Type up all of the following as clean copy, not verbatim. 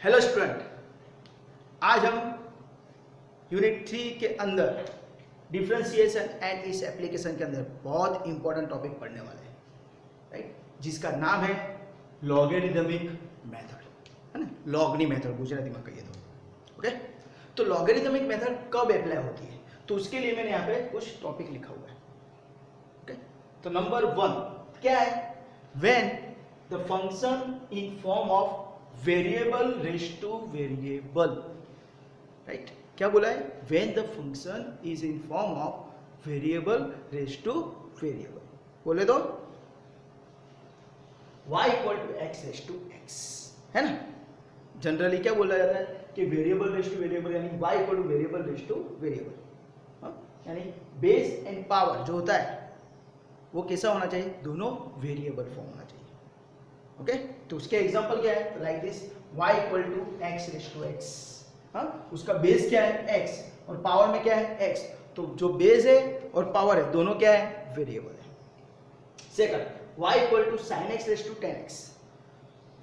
Hello student, आज हम unit 3 के अंदर डिफरेंशिएशन एंड इस एप्लीकेशन के अंदर बहुत इंपॉर्टेंट टॉपिक पढ़ने वाले हैं, राइट, जिसका नाम है लॉगरिदमिक मेथड, है ना। लॉगनी मेथड गुजराती में कहिए तो ओके। तो लॉगरिदमिक मेथड कब अप्लाई होती है, तो उसके लिए मैंने यहाँ पे कुछ टॉपिक लिखा हुआ है। ओके, तो नंबर 1 क्या है, when the function in form of variable raise to variable, right. क्या बोला है, when the function is in form of variable raise to variable. बोले तो y equal to x raise to x, है ना। जनरली क्या बोला जाता है कि वेरिएबल रेज टू वेरिएबल यानी y equal to variable raise to variable, यानी बेस एंड पावर जो होता है वो कैसा होना चाहिए, दोनों वेरिएबल फॉर्म होना चाहिए। ओके, तो उसके एग्जांपल क्या है, like this y equal to x raise to x, उसका बेस क्या है x और पावर में क्या है x, तो जो बेस है और पावर है दोनों क्या है, वेरिएबल है। Second y equal to sine x raise to ten x,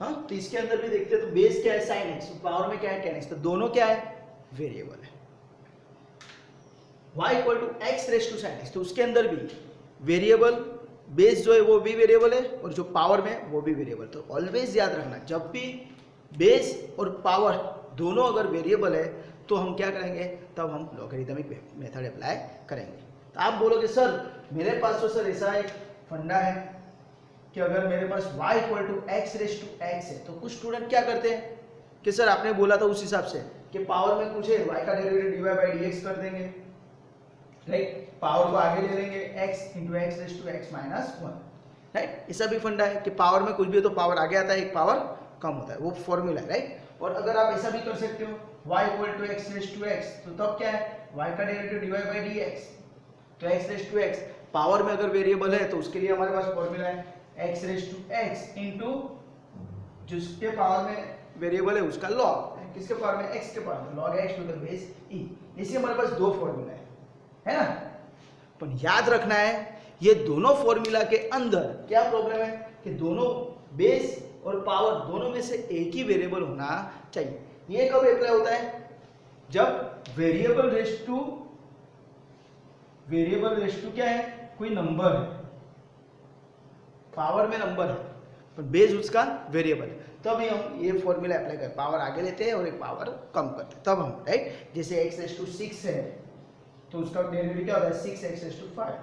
तो इसके अंदर भी देखते हैं तो बेस क्या है साइन एक्स, पावर में क्या है टेन एक्स, तो दोनों क्या है, वेरिएबल है। y equal to x raise to sine x, तो उसके अंदर भी वेरिएबल, बेस जो है वो भी वेरिएबल है और जो पावर में वो भी वेरिएबल। तो ऑलवेज याद रखना, जब भी बेस और पावर दोनों अगर वेरिएबल है तो हम क्या करेंगे, तब हम लॉगरिदमिक मेथड अप्लाई करेंगे। तो आप बोलोगे सर मेरे पास तो सर ऐसा एक फंडा है कि अगर मेरे पास y equal to x raise to x है, तो कुछ स्टूडेंट क्या करते हैं कि सर आपने बोला था उस हिसाब से कि पावर में कुछ है, y का डेरिवेटिव dy बाई dx कर देंगे, राइट। पावर को आगे ले लेंगे x into x raise to x minus 1, right. ऐसा भी फंडा है कि पावर में कुछ भी हो तो पावर आगे आता है, एक पावर कम होता है, वो फॉर्मूला है, राइट। और अगर आप ऐसा भी कर सकते हो y equal to x raise to x, तो तब क्या है, y का डेरिवेटिव dy बाई dx, तो x raise to x power में अगर वेरिएबल है तो उसके लिए हमारे पास फॉर्मूला है x raise to x into जिसके पावर में वेरिएबल है उसका लॉग, किसके पावर में, x के पावर में, log x to the base e। इसी हमारे पास दो फॉर्मूला है ना। पर याद रखना है ये दोनों फॉर्मूला के अंदर क्या प्रॉब्लम है कि दोनों बेस और पावर दोनों में से एक ही वेरिएबल होना चाहिए। ये कब अप्लाई होता है, जब वेरिएबल रेज टू क्या है, कोई नंबर है, पावर में नंबर है पर बेस उसका वेरिएबल है, तब ही हम ये फॉर्मूला अप्लाई करते हैं, पावर आगे लेते हैं और एक पावर कम करते हैं, तब हम, राइट। जैसे x रेज टू 6 है तो उसका डेरिवेटिव क्या होता है, 6x रेज टू 5,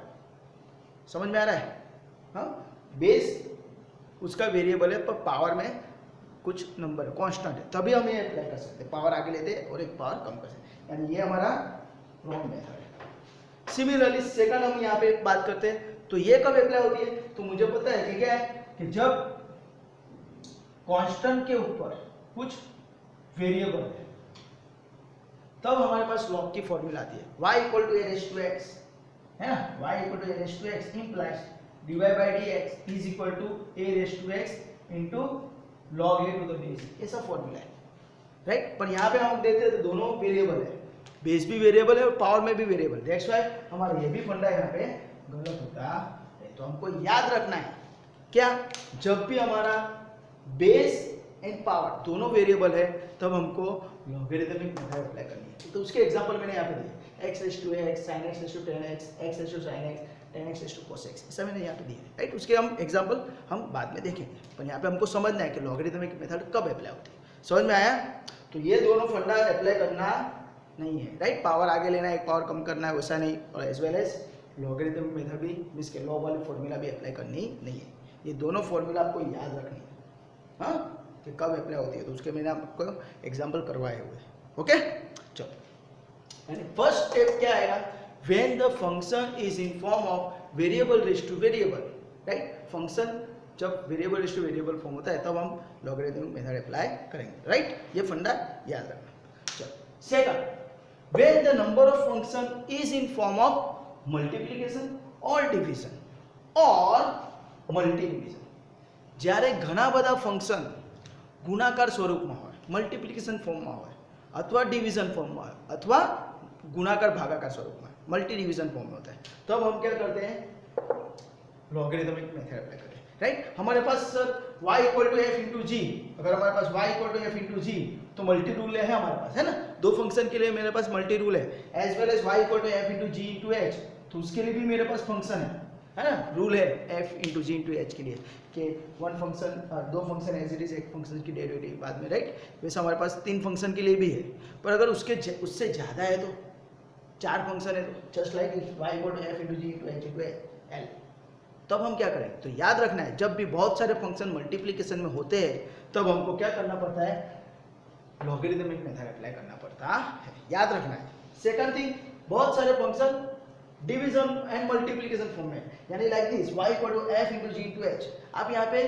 समझ में आ रहा है। हाँ, बेस उसका वेरिएबल है पर पावर में कुछ नंबर है, कांस्टेंट है, तभी हम ये अप्लाई कर सकते हैं, पावर आगे लेते हैं और एक पावर कम कर सकते हैं, यानी ये हमारा रॉन्ग मेथड है। सिमिलरली सेकंड हम यहाँ पे बात करते हैं, तो ये कब अप्लाई होती है, तो मुझे पता है कि क्या है कि जब कांस्टेंट के ऊपर कुछ वेरिएबल है तब हमारे पास लॉग की फॉर्मूला आती है, y equal to a raise to x, है ना, y equal to a raise to x implies dy by dx is equal to a raise to x into log a to the base, ऐसा फॉर्मूला है, right. पर यहाँ पे हम देखते हैं तो दोनों वेरिएबल है, बेस भी वेरिएबल है और पावर में भी वेरिएबल, दैट्स व्हाई हमारा ये भी फंडा यहाँ पे गलत होता है। तो हमको याद रखना है क्या, जब भी हमारा बेस एंड पावर दोनों वेरिएबल है तब हमको लॉगरिदमिक मेथड अप्लाई करनी है। तो उसके एग्जांपल मैंने यहाँ पे दिए, x raise to x, sin x raise to 10x, x raise to sin x, 10x raise to cos x, ऐसा मैंने यहाँ पे दिया है, राइट। उसके हम एग्जांपल हम बाद में देखेंगे, पर यहाँ पे हमको समझना है कि लॉगरिदमिक मेथड कब अप्लाई होती है। समझ में आया, तो ये दोनों फंडा अप्लाई करना नहीं है, राइट। पावर आगे लेना है, एक पावर कम करना है, वैसा नहीं, और as well as logarithmic method भी मींस के लॉग वाली फॉर्मूला भी अप्लाई करनी नहीं है। ये दोनों फॉर्मूला आपको याद रखनी है, हाँ, कि कब अप्लाई होती है, तो उसके मैंने आपको एग्जांपल करवाए हुए। ओके, चलो, यानी फर्स्ट स्टेप क्या आएगा, when the function is in form of variable raise to variable, right. Function जब variable raise to variable form होता है तब हम लॉगरिदमिक मेथड अप्लाई करेंगे, राइट। ये फंडा याद रखना। चलो, second, when the number of function is in form of multiplication और डिविजन और मल्टी डिविजन, જ્યારે ઘણા બધા ફંક્શન ગુણાકાર સ્વરૂપમાં હોય, મલ્ટીપ્લિકેશન ફોર્મમાં હોય અથવા ડિવિઝન ફોર્મમાં હોય અથવા गुणाकार भागाकार स्वरूप में, मल्टी डिवीजन फॉर्म में होता है, तो अब हम क्या करते हैं, लॉगरिदमिक मेथड अप्लाई करते हैं, राइट। हमारे पास sir y equal to F into G, अगर हमारे पास y equal to F into G तो मल्टी रूल है हमारे पास, है ना, दो फंक्शन के लिए मेरे पास मल्टी रूल है, as well as y equal to F into G into H, तो उसके लिए भी मेरे पास फंक्शन है ना, रूल है f into G into H के लिए कि वन फंक्शन, दो फंक्शन एज इट इज, एक फंक्शन की डेरिवेटिव बाद में, राइट। वैसे हमारे पास तीन फंक्शन के लिए भी है, पर अगर उससे ज़्यादा है तो चार फंक्शन है तो just like y equal to F into G into H into L, तब हम क्या करेंगे, तो याद रखना है जब भी बहुत सारे फंक्शन मल्टीप्लिकेशन में होते हैं तब हमको क्या करना पड़ता है, लॉगरिदमिक मेथड अप्लाई करना पड़ता है, याद रखना है। सेकंड थिंग, बहुत सारे function division and multiplication form में, यानी like this y equal to F into G into H, आप यहाँ पे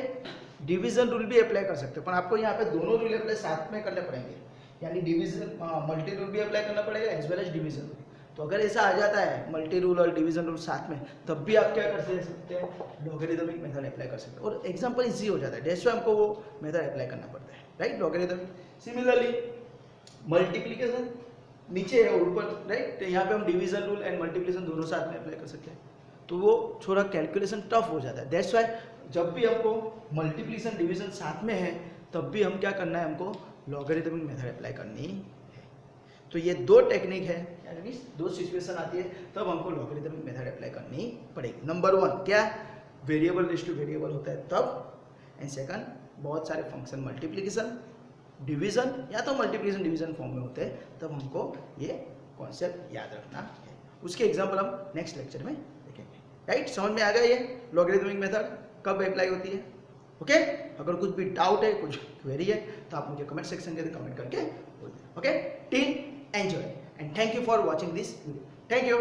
डिवीजन रूल भी अप्लाई कर सकते हो, पर आपको यहाँ पे दोनों रूल अप्लाई साथ में करने पड़ेंगे, यानी डिवीजन मल्टी रूल भी अप्लाई करना पड़ेगा as well as division rule. तो अगर ऐसा आ जाता है मल्टी रूल और डिवीजन रूल साथ में, तब भी आप क्या कर सकते हैं, लॉगरिदमिक मेथड अप्लाई कर सकते हैं, और एग्जांपल इजी हो जाता है, दैट्स व्हाई हमको वो मेथड अप्लाई करना पड़ता है, राइट, लॉगरिदमिक। सिमिलरली मल्टीप्लिकेशन नीचे है ऊपर, राइट, तो यहाँ पे हम डिवीजन रूल एंड मल्टीप्लिकेशन दोनों साथ में अप्लाई कर सकते हैं, तो वो थोड़ा कैलकुलेशन टफ हो जाता है, दैट्स व्हाई जब भी हमको मल्टीप्लिकेशन डिवीजन साथ में है तब भी हम क्या करना है, हमको लॉगरिदमिक मेथड अप्लाई करनी है। तो ये दो टेक्निक है, यानी दो सिचुएशन आती है तब हमको लॉगरिदमिक मेथड अप्लाई करनी पड़ेगी। नंबर वन क्या, वेरिएबल रेस टू वेरिएबल होता है तब, एंड सेकंड बहुत सारे फंक्शन मल्टीप्लिकेशन डिवीजन या तो मल्टीप्लिकेशन डिवीजन फॉर्म में होते हैं तब हमको ये कॉन्सेप्ट याद रखना है। उसके एग्जाम्पल हम नेक्स्ट लेक्चर में देखेंगे, राइट। समझ में आ गया ये लॉगरिदमिक मेथड कब अप्लाई होती है, ओके। अगर कुछ भी डाउट है, कुछ क्वेरी है तो आप मुझे कमेंट सेक्शन के अंदर कमेंट करके बोल दें, okay. Till enjoy and thank you for watching this video, thank you.